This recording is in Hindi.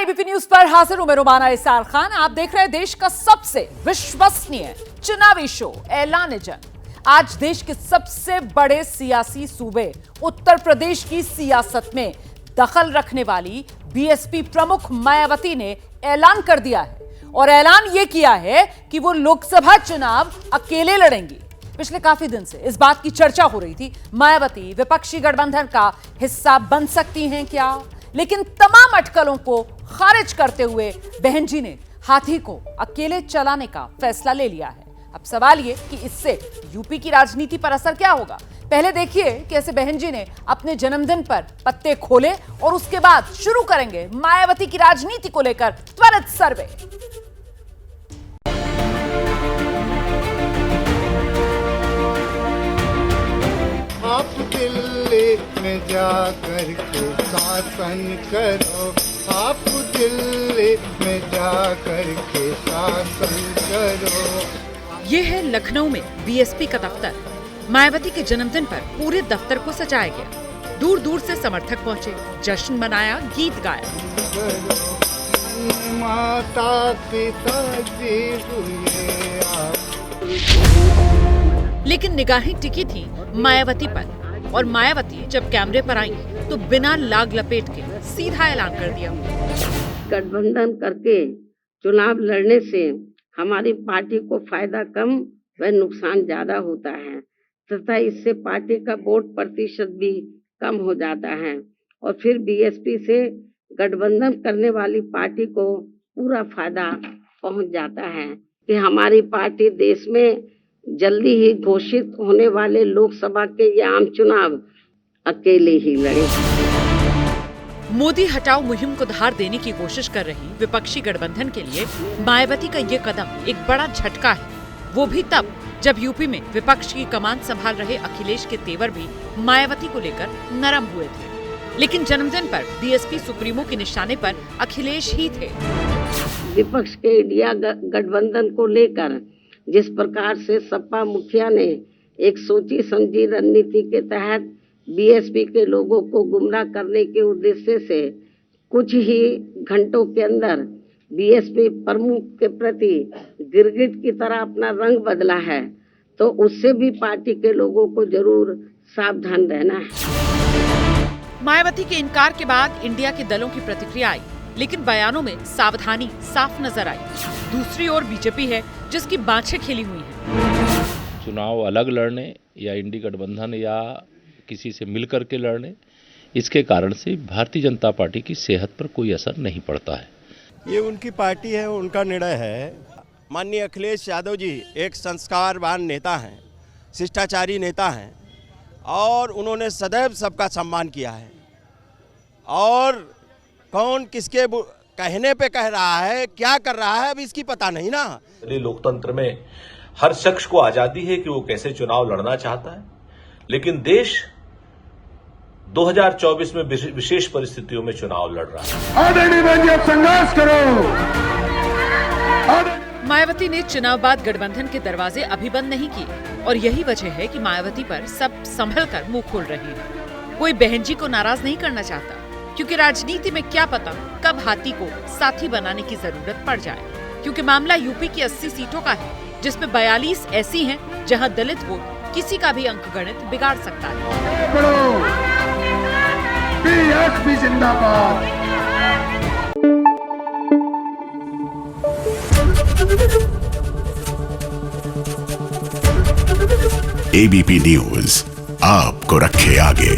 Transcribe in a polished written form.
एबीपी न्यूज पर हाजिर हूं मैं रुमाना इसार खान। आप देख रहे हैं देश का सबसे विश्वसनीय चुनावी शो ऐलान जंग। आज देश के सबसे बड़े सियासी सूबे उत्तर प्रदेश की सियासत में दखल रखने वाली बीएसपी प्रमुख मायावती ने ऐलान कर दिया है और ऐलान यह किया है कि वो लोकसभा चुनाव अकेले लड़ेंगी। पिछले काफी दिन से इस बात की चर्चा हो रही थी, मायावती विपक्षी गठबंधन का हिस्सा बन सकती हैं क्या, लेकिन तमाम अटकलों को खारिज करते हुए बहन जी ने हाथी को अकेले चलाने का फैसला ले लिया है। अब सवाल ये कि इससे यूपी की राजनीति पर असर क्या होगा। पहले देखिए कैसे बहन जी ने अपने जन्मदिन पर पत्ते खोले और उसके बाद शुरू करेंगे मायावती की राजनीति को लेकर त्वरित सर्वे। आप दिल्ली में जाकर के शासन करो, आप दिल्ली में जाकर के शासन करो। यह है लखनऊ में बीएसपी का दफ्तर। मायावती के जन्मदिन पर पूरे दफ्तर को सजाया गया। दूर दूर से समर्थक पहुंचे, जश्न मनाया, गीत गाया। माता पिता जी हुए आप। लेकिन निगाहें टिकी थी मायावती पर और मायावती जब कैमरे पर आई तो बिना लाग लपेट के सीधा ऐलान कर दिया। गठबंधन करके चुनाव लड़ने से हमारी पार्टी को फायदा कम व नुकसान ज्यादा होता है तथा इससे पार्टी का वोट प्रतिशत भी कम हो जाता है और फिर बीएसपी से गठबंधन करने वाली पार्टी को पूरा फायदा पहुंच जाता है कि हमारी पार्टी देश में जल्दी ही घोषित होने वाले लोकसभा के ये आम चुनाव अकेले ही लड़े। मोदी हटाओ मुहिम को धार देने की कोशिश कर रही विपक्षी गठबंधन के लिए मायावती का ये कदम एक बड़ा झटका है। वो भी तब जब यूपी में विपक्ष की कमान संभाल रहे अखिलेश के तेवर भी मायावती को लेकर नरम हुए थे। लेकिन जन्मदिन पर बीएसपी सुप्रीमो के निशाने पर अखिलेश ही थे। विपक्ष के इंडिया गठबंधन को लेकर जिस प्रकार से सपा मुखिया ने एक सोची समझी रणनीति के तहत बीएसपी के लोगों को गुमराह करने के उद्देश्य से कुछ ही घंटों के अंदर बीएसपी प्रमुख के प्रति गिरगिट की तरह अपना रंग बदला है, तो उससे भी पार्टी के लोगों को जरूर सावधान रहना है। मायावती के इनकार के बाद इंडिया के दलों की प्रतिक्रिया आई, लेकिन बयानों में सावधानी साफ नजर आई। दूसरी ओर बीजेपी है जिसकी बाँछें खेली हुई हैं। चुनाव अलग लड़ने या इंडी गठबंधन या किसी से मिलकर के लड़ने, इसके कारण से भारतीय जनता पार्टी की सेहत पर कोई असर नहीं पड़ता है। ये उनकी पार्टी है, उनका निर्णय है। माननीय अखिलेश यादव जी एक संस्कारवान नेता हैं, शिष्टाचारी नेता हैं और उन्होंने सदैव सबका सम्मान किया है। और कौन किसके कहने पे कह रहा है, क्या कर रहा है, अब इसकी पता नहीं ना। लोकतंत्र में हर शख्स को आजादी है कि वो कैसे चुनाव लड़ना चाहता है, लेकिन देश 2024 में विशेष परिस्थितियों में चुनाव लड़ रहा है। आदरणीय संघर्ष करो। मायावती ने चुनाव बाद गठबंधन के दरवाजे अभी बंद नहीं किए और यही वजह है कि मायावती पर सब संभल कर मुंह खोल रही है। कोई बहन जी को नाराज नहीं करना चाहता, क्योंकि राजनीति में क्या पता कब हाथी को साथी बनाने की जरूरत पड़ जाए। क्योंकि मामला यूपी की 80 सीटों का है, जिसमें 42 ऐसी हैं जहां दलित वोट किसी का भी अंकगणित बिगाड़ सकता है। बीएसपी जिंदाबाद। एबीपी न्यूज आपको रखे आगे।